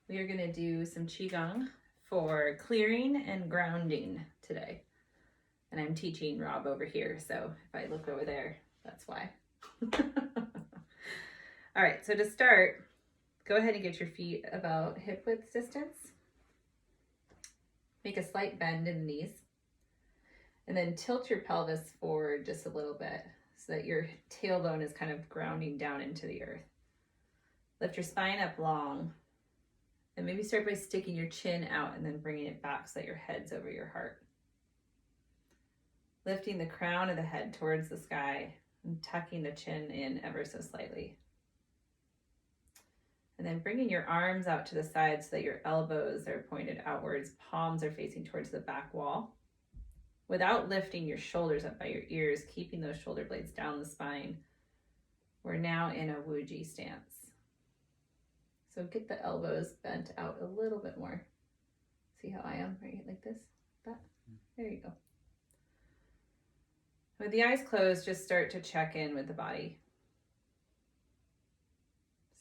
We are going to do some Qigong for clearing and grounding today. And I'm teaching Rob over here, so if I look over there, that's why. All right, so to start, go ahead and get your feet about hip width distance. Make a slight bend in the knees. And then tilt your pelvis forward just a little bit so that your tailbone is kind of grounding down into the earth. Lift your spine up long. And maybe start by sticking your chin out and then bringing it back so that your head's over your heart. Lifting the crown of the head towards the sky and tucking the chin in ever so slightly. And then bringing your arms out to the side so that your elbows are pointed outwards, palms are facing towards the back wall. Without lifting your shoulders up by your ears, keeping those shoulder blades down the spine, we're now in a Wuji stance. So get the elbows bent out a little bit more. See how I am, right? Like this, that. There you go. With the eyes closed, just start to check in with the body.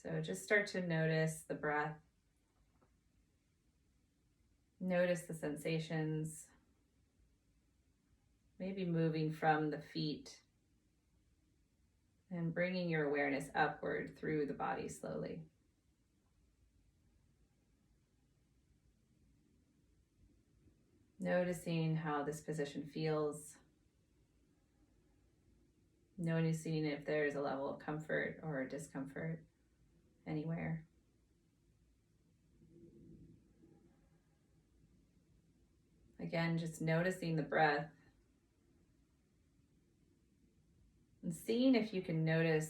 So just start to notice the breath. Notice the sensations. Maybe moving from the feet and bringing your awareness upward through the body slowly. Noticing how this position feels. Noticing if there's a level of comfort or discomfort anywhere. Again, just noticing the breath. And seeing if you can notice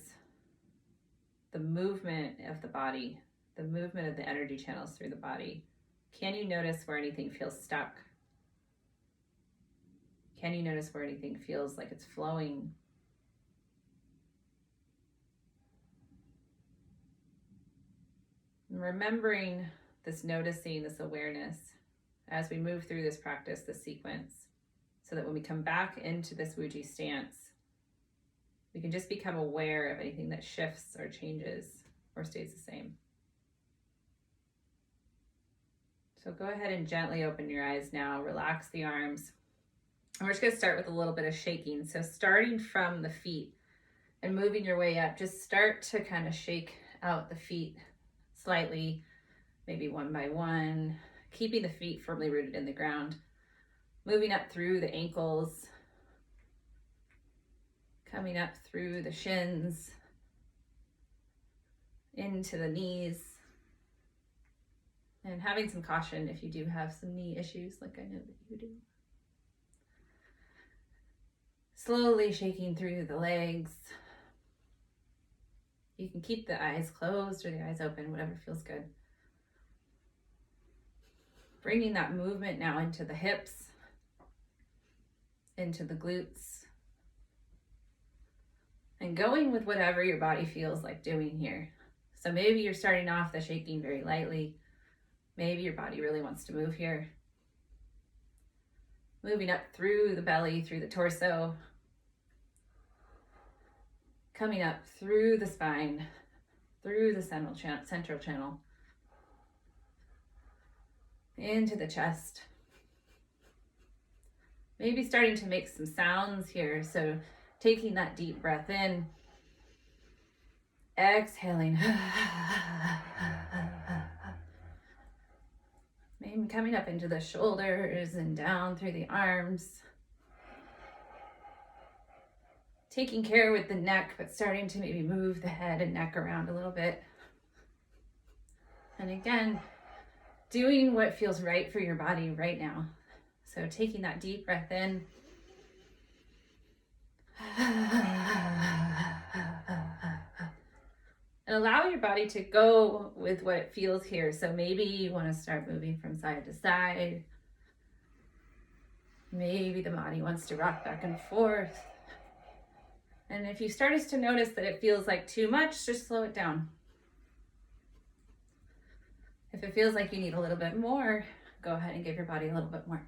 the movement of the body, the movement of the energy channels through the body. Can you notice where anything feels stuck? Can you notice where anything feels like it's flowing? And remembering this noticing, this awareness, as we move through this practice, this sequence, so that when we come back into this Wuji stance, we can just become aware of anything that shifts or changes or stays the same. So go ahead and gently open your eyes now, relax the arms. And we're just gonna start with a little bit of shaking. So starting from the feet and moving your way up, just start to kind of shake out the feet slightly, maybe one by one, keeping the feet firmly rooted in the ground, moving up through the ankles, coming up through the shins, into the knees, and having some caution if you do have some knee issues, like I know that you do. Slowly shaking through the legs. You can keep the eyes closed or the eyes open, whatever feels good. Bringing that movement now into the hips, into the glutes, and going with whatever your body feels like doing here. So maybe you're starting off the shaking very lightly. Maybe your body really wants to move here. Moving up through the belly, through the torso, coming up through the spine, through the central channel, into the chest. Maybe starting to make some sounds here. So taking that deep breath in, exhaling. Maybe coming up into the shoulders and down through the arms. Taking care with the neck, but starting to maybe move the head and neck around a little bit. And again, doing what feels right for your body right now. So taking that deep breath in. And allow your body to go with what it feels here. So maybe you want to start moving from side to side. Maybe the body wants to rock back and forth. And if you started to notice that it feels like too much, just slow it down. If it feels like you need a little bit more, go ahead and give your body a little bit more.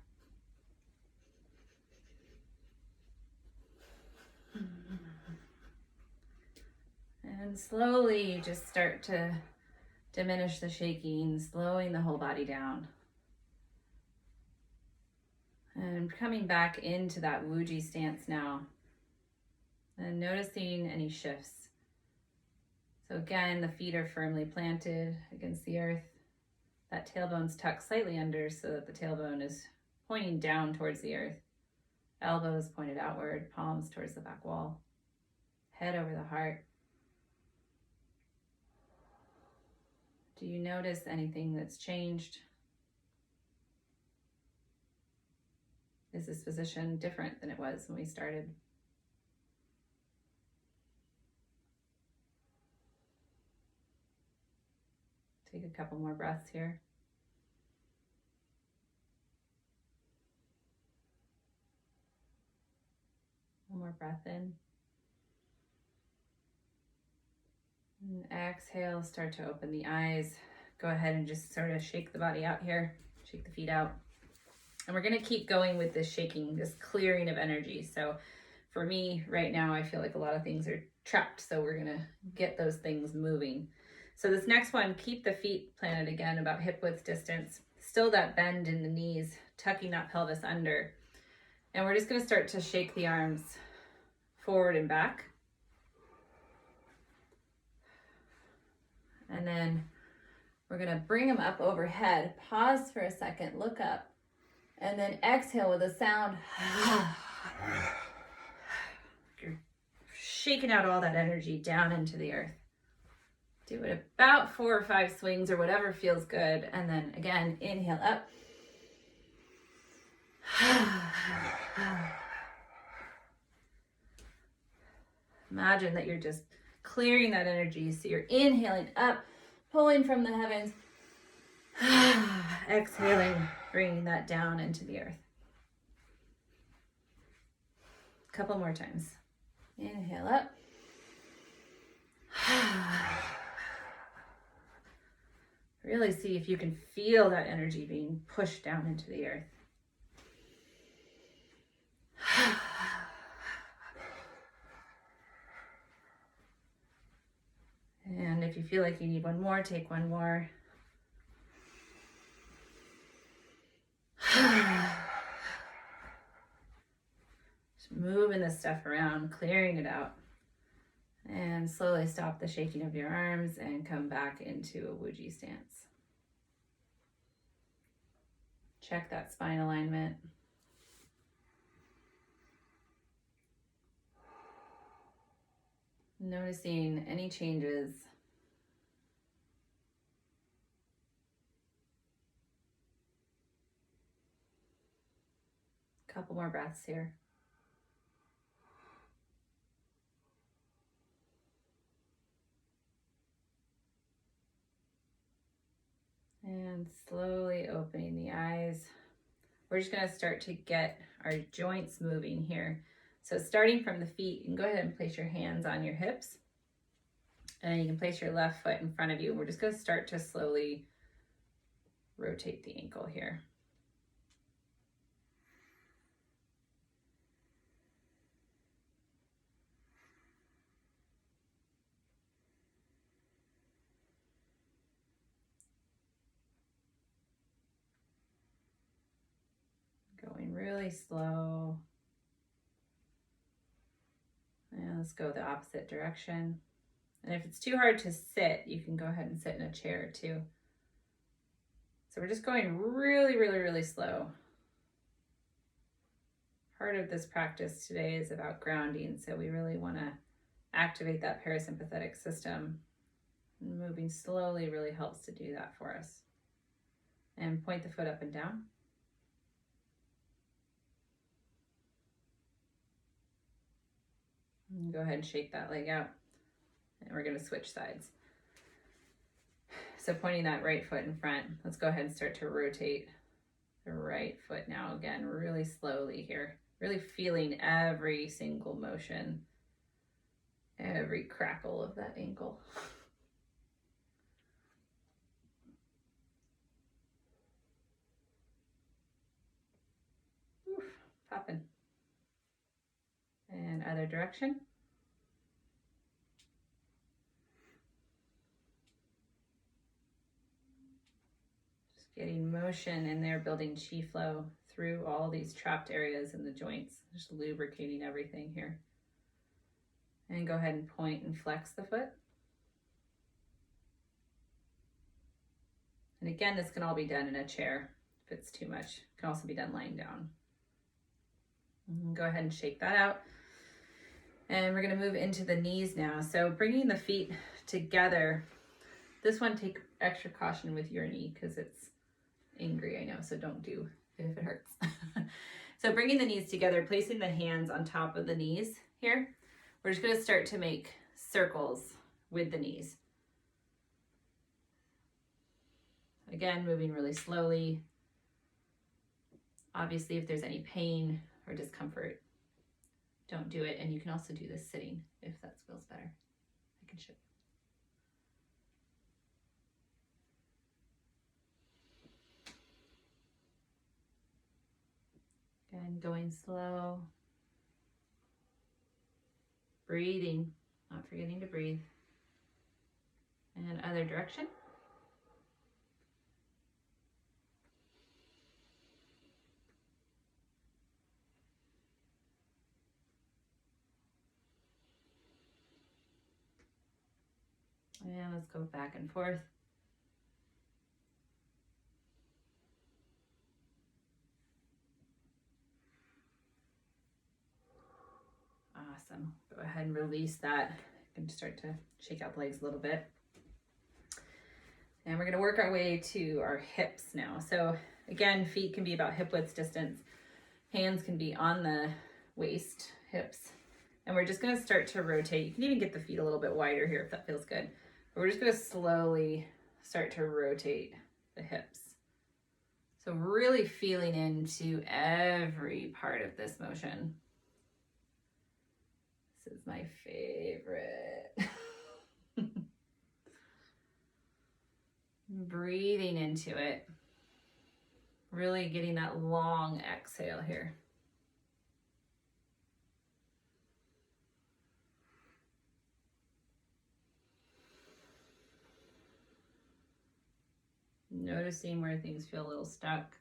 And slowly just start to diminish the shaking, slowing the whole body down. And coming back into that Wuji stance now, and noticing any shifts. So again, the feet are firmly planted against the earth. That tailbone's tucked slightly under so that the tailbone is pointing down towards the earth. Elbows pointed outward, palms towards the back wall. Head over the heart. Do you notice anything that's changed? Is this position different than it was when we started? Take a couple more breaths here. One more breath in. And exhale, start to open the eyes. Go ahead and just sort of shake the body out here. Shake the feet out. And we're going to keep going with this shaking, this clearing of energy. So for me right now, I feel like a lot of things are trapped. So we're going to get those things moving. So this next one, keep the feet planted again about hip width distance. Still that bend in the knees, tucking that pelvis under. And we're just going to start to shake the arms forward and back. And then we're going to bring them up overhead. Pause for a second, look up, and then exhale with a sound. You're shaking out all that energy down into the earth. Do it about 4 or 5 swings or whatever feels good. And then again, inhale up. Imagine that you're just clearing that energy. So you're inhaling up, pulling from the heavens. Exhaling, bringing that down into the earth. A couple more times. Inhale up. Really see if you can feel that energy being pushed down into the earth. And if you feel like you need one more, take one more. Just moving this stuff around, clearing it out. And slowly stop the shaking of your arms and come back into a Wuji stance. Check that spine alignment. Noticing any changes. Couple more breaths here. And slowly opening the eyes. We're just going to start to get our joints moving here. So starting from the feet, you can go ahead and place your hands on your hips. And you can place your left foot in front of you. We're just going to start to slowly rotate the ankle here. Going really slow. And let's go the opposite direction. And if it's too hard to sit, you can go ahead and sit in a chair too. So we're just going really, really, really slow. Part of this practice today is about grounding, so we really want to activate that parasympathetic system. And moving slowly really helps to do that for us. And point the foot up and down. And go ahead and shake that leg out. And we're going to switch sides. So pointing that right foot in front, let's go ahead and start to rotate the right foot now. Again, really slowly here. Really feeling every single motion, every crackle of that ankle. Oof, popping. And other direction. Getting motion in there, building chi flow through all these trapped areas in the joints. Just lubricating everything here. And go ahead and point and flex the foot. And again, this can all be done in a chair if it's too much. It can also be done lying down. Go ahead and shake that out. And we're going to move into the knees now. So bringing the feet together. This one, take extra caution with your knee because it's angry, I know, so don't do it if it hurts. So bringing the knees together, placing the hands on top of the knees here. We're just going to start to make circles with the knees. Again, moving really slowly. Obviously, if there's any pain or discomfort, don't do it. And you can also do this sitting if that feels better. I can show you. Again, going slow. Breathing, not forgetting to breathe. And other direction. And let's go back and forth. Awesome. Go ahead and release that. You can start to shake out the legs a little bit. And we're going to work our way to our hips now. So again, feet can be about hip width distance. Hands can be on the waist, hips. And we're just going to start to rotate. You can even get the feet a little bit wider here if that feels good. But we're just going to slowly start to rotate the hips. So really feeling into every part of this motion. This is my favorite. Breathing into it. Really getting that long exhale here. Noticing where things feel a little stuck.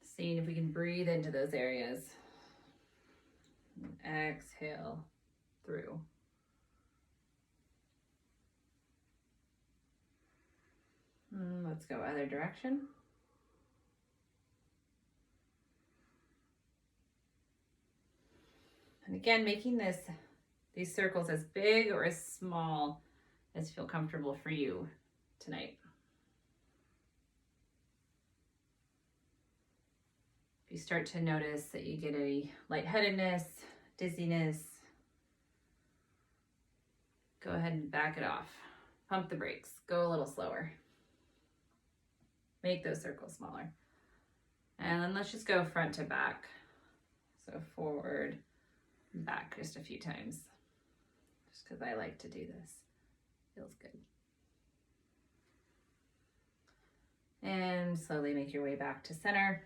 Seeing if we can breathe into those areas. And exhale through. Let's go other direction. And again, making these circles as big or as small as feel comfortable for you tonight. If you start to notice that you get a lightheadedness, dizziness, go ahead and back it off. Pump the brakes. Go a little slower. Make those circles smaller. And then let's just go front to back. So forward, back just a few times. Just because I like to do this. Feels good. And slowly make your way back to center.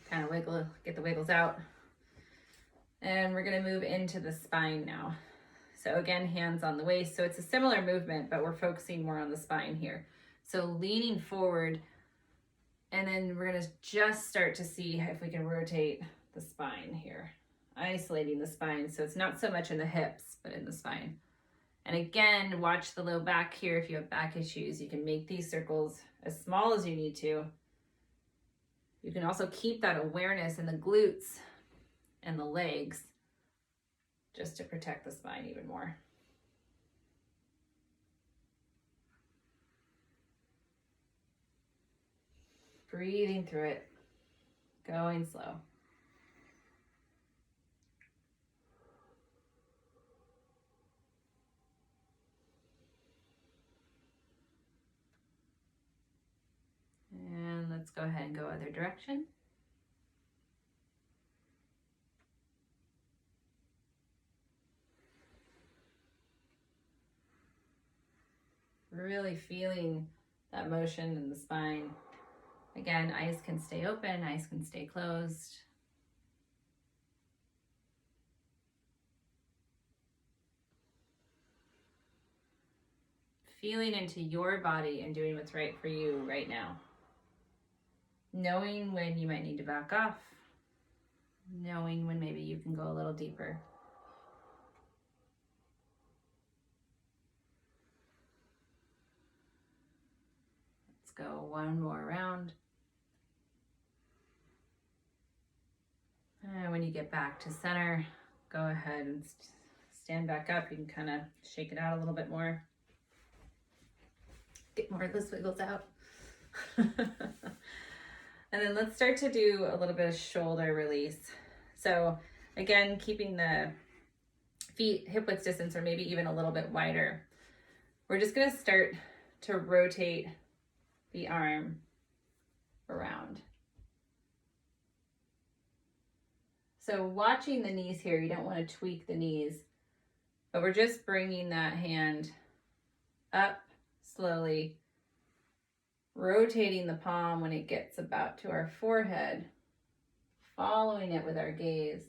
Kind of wiggle, get the wiggles out. And we're going to move into the spine now. So again, hands on the waist. So it's a similar movement, but we're focusing more on the spine here. So leaning forward, and then we're going to just start to see if we can rotate the spine here. Isolating the spine, so it's not so much in the hips, but in the spine. And again, watch the low back here. If you have back issues, you can make these circles as small as you need to. You can also keep that awareness in the glutes and the legs just to protect the spine even more. Breathing through it, going slow. And let's go ahead and go other direction. Really feeling that motion in the spine. Again, eyes can stay open, eyes can stay closed. feeling into your body and doing what's right for you right now. Knowing when you might need to back off, knowing when maybe you can go a little deeper. Let's go one more round. And when you get back to center, go ahead and stand back up. You can kind of shake it out a little bit more. Get more of those wiggles out. And then let's start to do a little bit of shoulder release. So again, keeping the feet hip width distance or maybe even a little bit wider. We're just going to start to rotate the arm around. So watching the knees here, you don't want to tweak the knees, but we're just bringing that hand up slowly, rotating the palm when it gets about to our forehead, following it with our gaze,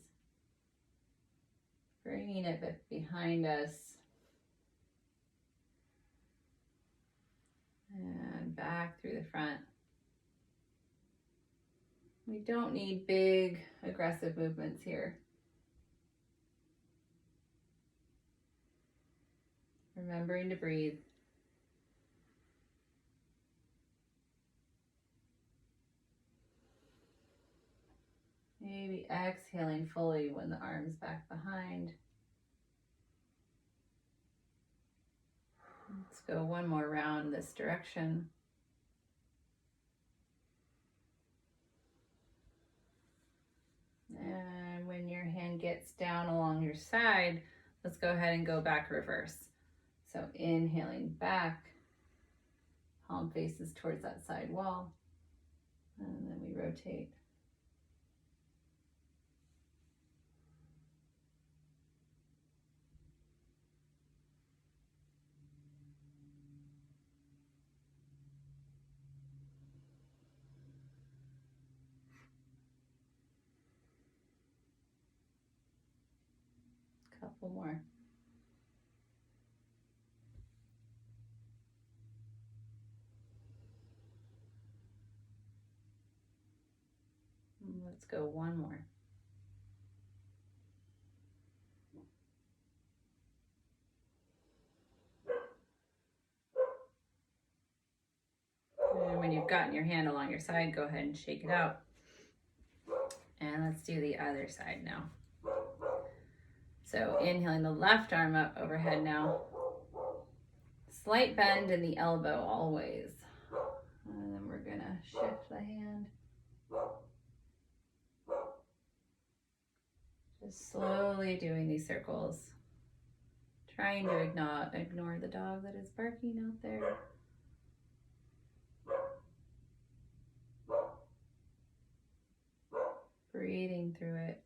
bringing it behind us, and back through the front. We don't need big, aggressive movements here. Remembering to breathe. Maybe exhaling fully when the arm's back behind. Let's go one more round this direction. And when your hand gets down along your side, let's go ahead and go back reverse. So inhaling back, palm faces towards that side wall, and then we rotate. Couple more. Let's go one more. And when you've gotten your hand along your side, go ahead and shake it out. And let's do the other side now. So inhaling the left arm up overhead now. Slight bend in the elbow always. And then we're gonna shift the hand. Just slowly doing these circles. Trying to ignore the dog that is barking out there. Breathing through it.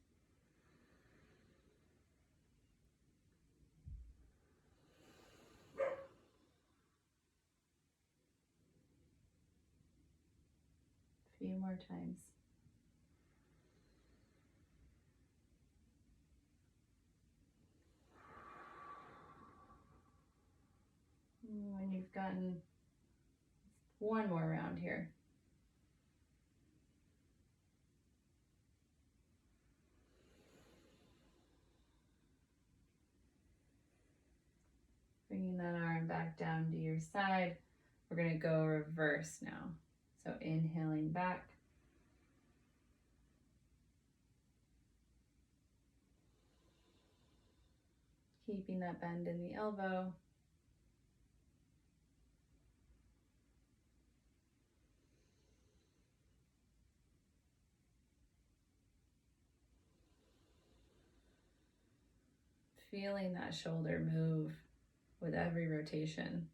A few more times. When you've gotten one more round here. Bringing that arm back down to your side. We're going to go reverse now. So inhaling back. Keeping that bend in the elbow. Feeling that shoulder move with every rotation.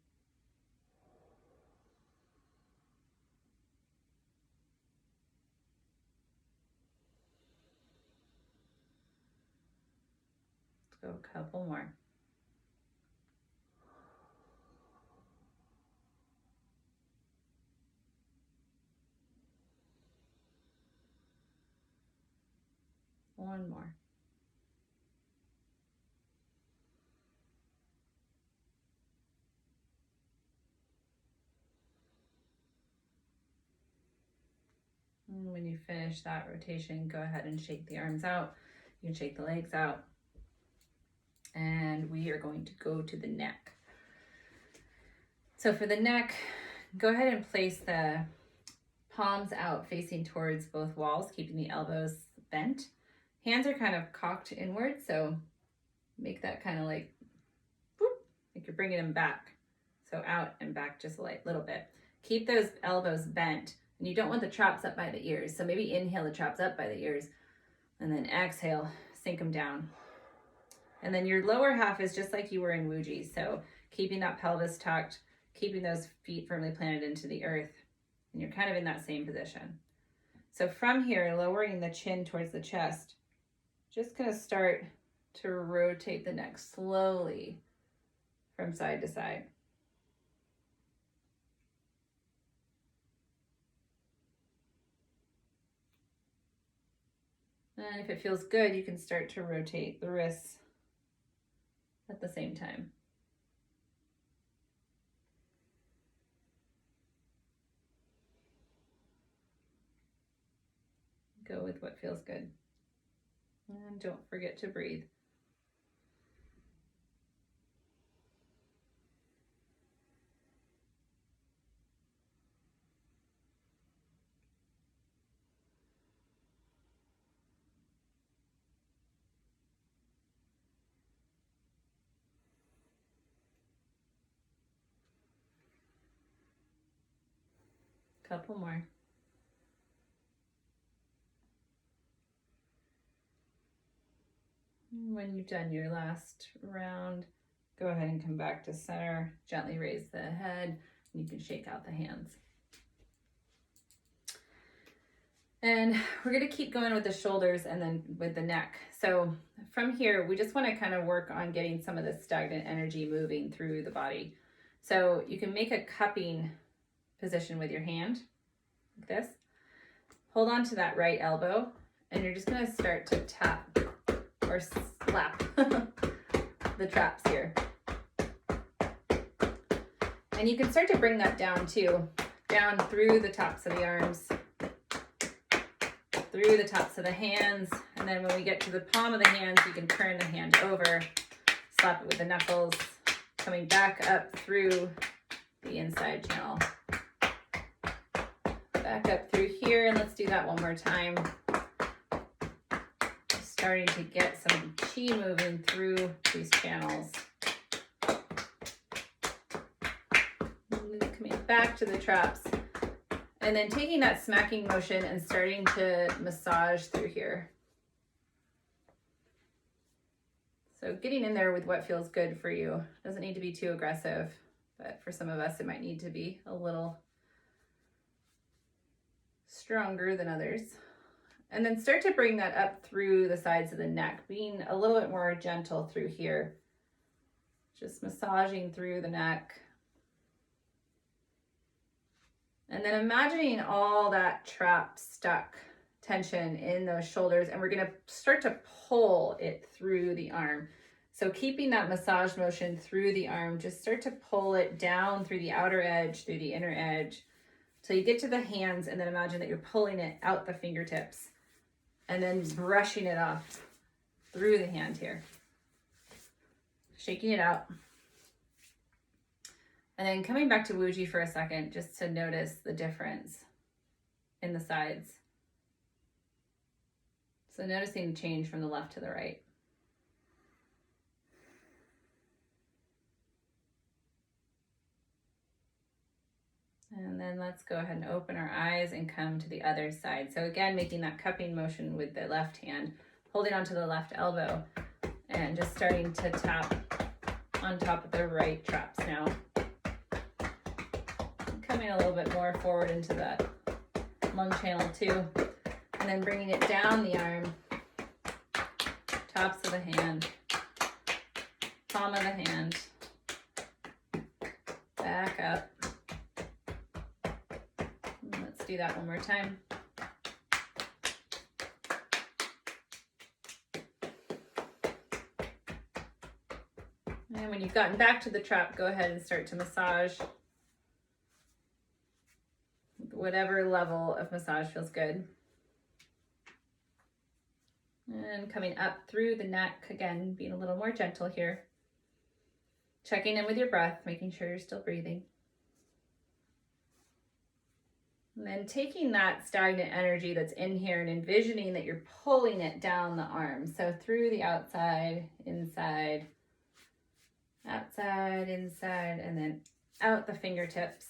Let's go a couple more. One more. And when you finish that rotation, go ahead and shake the arms out. You can shake the legs out. And we are going to go to the neck. So for the neck, go ahead and place the palms out facing towards both walls, keeping the elbows bent. Hands are kind of cocked inward, so make that kind of like, whoop, like you're bringing them back. So out and back just a little bit. Keep those elbows bent, and you don't want the traps up by the ears. So maybe inhale the traps up by the ears, and then exhale, sink them down. And then your lower half is just like you were in Wuji. So keeping that pelvis tucked, keeping those feet firmly planted into the earth, and you're kind of in that same position. So from here, lowering the chin towards the chest, just gonna start to rotate the neck slowly from side to side. And if it feels good, you can start to rotate the wrists at the same time. Go with what feels good. And don't forget to breathe. Couple more. When you've done your last round, go ahead and come back to center. Gently raise the head, and you can shake out the hands. And we're going to keep going with the shoulders and then with the neck. So from here, we just want to kind of work on getting some of the stagnant energy moving through the body. So you can make a cupping position with your hand, like this. Hold on to that right elbow, and you're just going to start to tap or slap the traps here. And you can start to bring that down too, down through the tops of the arms, through the tops of the hands, and then when we get to the palm of the hands, you can turn the hand over, slap it with the knuckles, coming back up through the inside channel. Back up through here, and let's do that one more time. Starting to get some chi moving through these channels. Coming back to the traps, and then taking that smacking motion and starting to massage through here. So getting in there with what feels good for you. Doesn't need to be too aggressive, but for some of us, it might need to be a little stronger than others. And then start to bring that up through the sides of the neck, being a little bit more gentle through here. Just massaging through the neck. And then imagining all that trapped, stuck tension in those shoulders, and we're gonna start to pull it through the arm. So keeping that massage motion through the arm, just start to pull it down through the outer edge, through the inner edge, till you get to the hands, and then imagine that you're pulling it out the fingertips, and then brushing it off through the hand here. Shaking it out. And then coming back to Wuji for a second, just to notice the difference in the sides. So noticing the change from the left to the right. And then let's go ahead and open our eyes and come to the other side. So again, making that cupping motion with the left hand, holding onto the left elbow, and just starting to tap on top of the right traps now. Coming a little bit more forward into that lung channel too. And then bringing it down the arm, tops of the hand, palm of the hand, back up. Let's do that one more time. And when you've gotten back to the trap, go ahead and start to massage with whatever level of massage feels good. And coming up through the neck, again, being a little more gentle here. Checking in with your breath, making sure you're still breathing. And then taking that stagnant energy that's in here and envisioning that you're pulling it down the arm. So through the outside, inside, outside, inside, and then out the fingertips.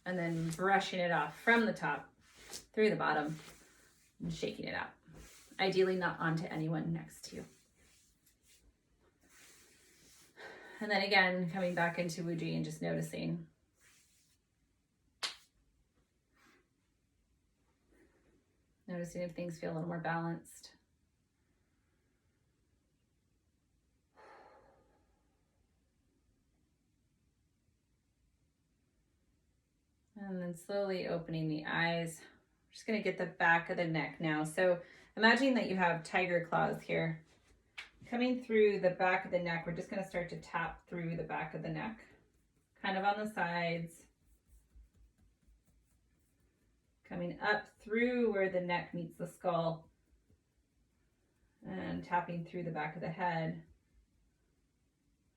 And then brushing it off from the top through the bottom and shaking it out. Ideally not onto anyone next to you. And then again, coming back into Wuji and just noticing. Noticing if things feel a little more balanced. And then slowly opening the eyes. I'm just going to get the back of the neck now. So imagine that you have tiger claws here. Coming through the back of the neck, we're just going to start to tap through the back of the neck, kind of on the sides. Coming up through where the neck meets the skull and tapping through the back of the head,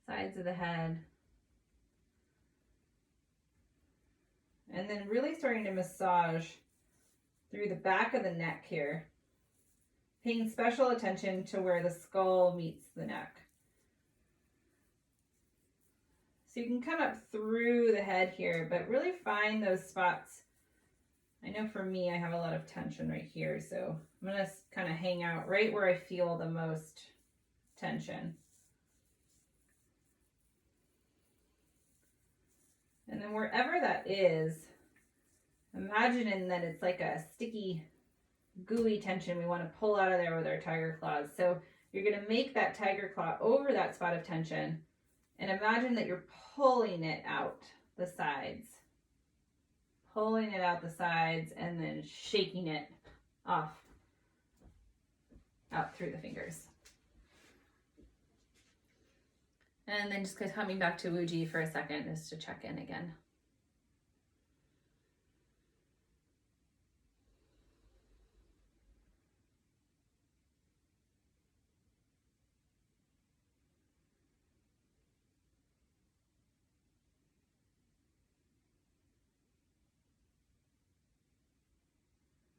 sides of the head. And then really starting to massage through the back of the neck here, paying special attention to where the skull meets the neck. So you can come up through the head here, but really find those spots. I know for me, I have a lot of tension right here, so I'm going to kind of hang out right where I feel the most tension. And then wherever that is, imagining that it's like a sticky, gooey tension we want to pull out of there with our tiger claws. So you're going to make that tiger claw over that spot of tension and imagine that you're pulling it out the sides. Pulling it out the sides and then shaking it off out through the fingers. And then just coming back to Wuji for a second just to check in again.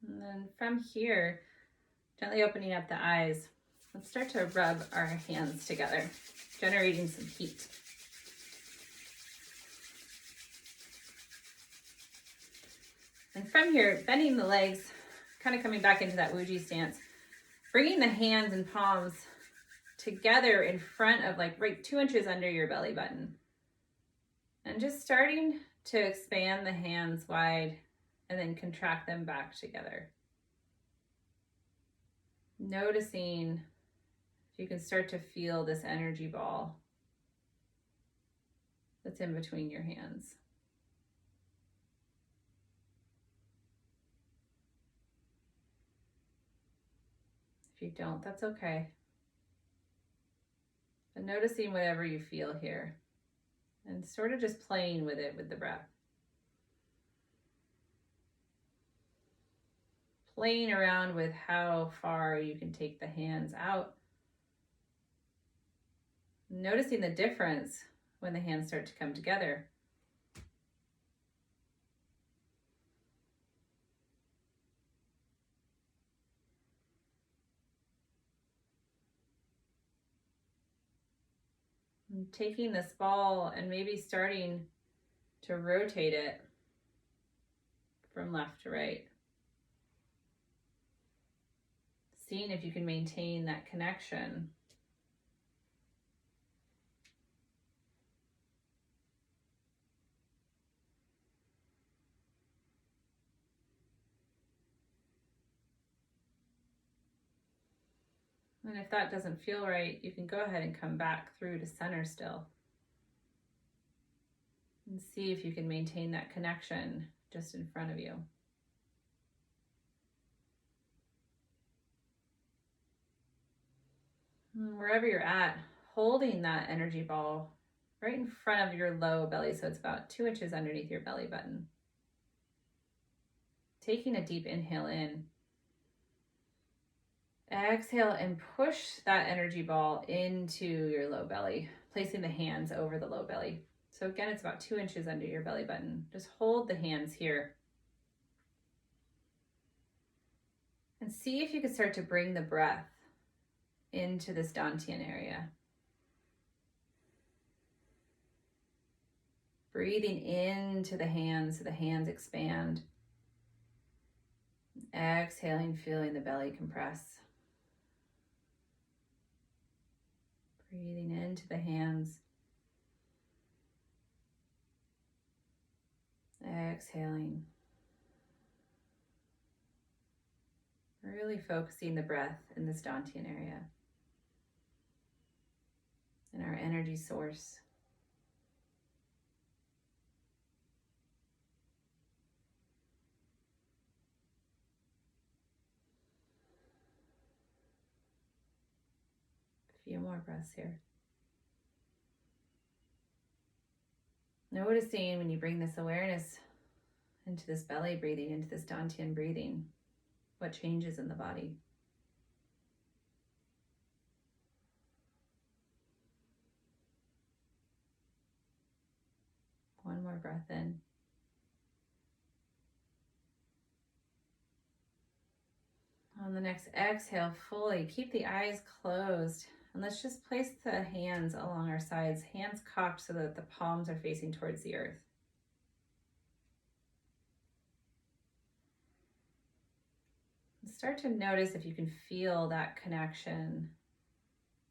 And then from here, gently opening up the eyes, let's start to rub our hands together, generating some heat. And from here, bending the legs, kind of coming back into that Wuji stance, bringing the hands and palms together in front of like right 2 inches under your belly button. And just starting to expand the hands wide and then contract them back together. Noticing if you can start to feel this energy ball that's in between your hands. If you don't, that's okay. But noticing whatever you feel here and sort of just playing with it with the breath. Playing around with how far you can take the hands out. Noticing the difference when the hands start to come together. And taking this ball and maybe starting to rotate it from left to right. Seeing if you can maintain that connection. And if that doesn't feel right, you can go ahead and come back through to center still. And see if you can maintain that connection just in front of you. And wherever you're at, holding that energy ball right in front of your low belly, so it's about 2 inches underneath your belly button. Taking a deep inhale in. Exhale and push that energy ball into your low belly, placing the hands over the low belly. So again, it's about 2 inches under your belly button. Just hold the hands here. And see if you can start to bring the breath into this dantian area. Breathing into the hands so the hands expand. Exhaling, feeling the belly compress. Breathing into the hands. Exhaling. Really focusing the breath in this dantian area. In our energy source. A few more breaths here. Noticing when you bring this awareness into this belly breathing, into this dantian breathing, what changes in the body. One more breath in. On the next exhale, fully keep the eyes closed. And let's just place the hands along our sides, hands cocked so that the palms are facing towards the earth. And start to notice if you can feel that connection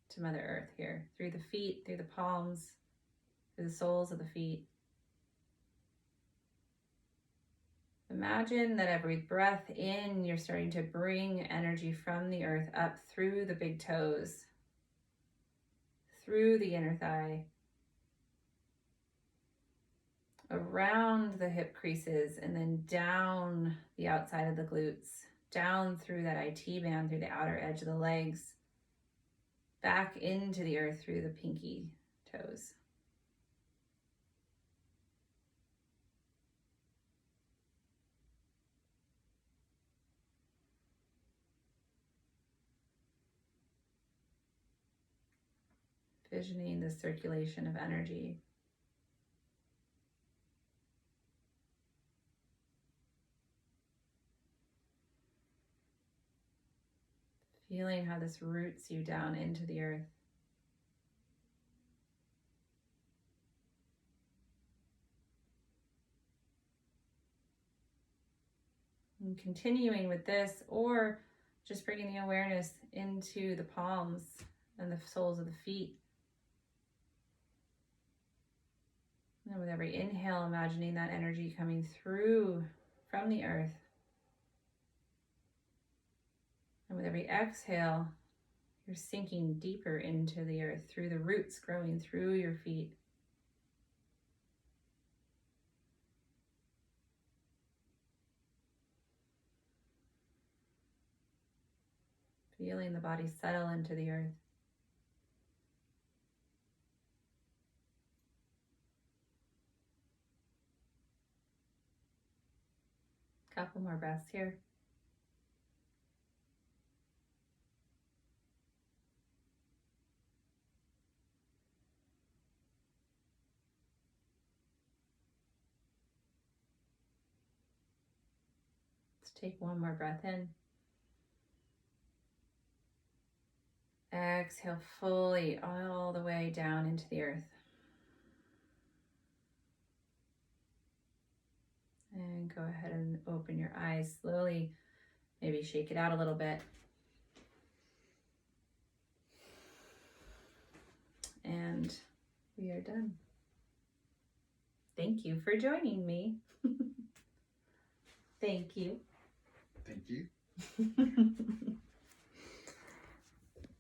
to Mother Earth here, through the feet, through the palms, through the soles of the feet. Imagine that every breath in, you're starting to bring energy from the earth up through the big toes, through the inner thigh, around the hip creases, and then down the outside of the glutes, down through that IT band, through the outer edge of the legs, back into the earth through the pinky toes. Visioning the circulation of energy. Feeling how this roots you down into the earth. And continuing with this, or just bringing the awareness into the palms and the soles of the feet. And with every inhale, imagining that energy coming through from the earth. And with every exhale, you're sinking deeper into the earth through the roots growing through your feet. Feeling the body settle into the earth. Couple more breaths here. Let's take one more breath in. Exhale fully all the way down into the earth. And go ahead and open your eyes slowly. Maybe shake it out a little bit. And we are done. Thank you for joining me. Thank you. Thank you.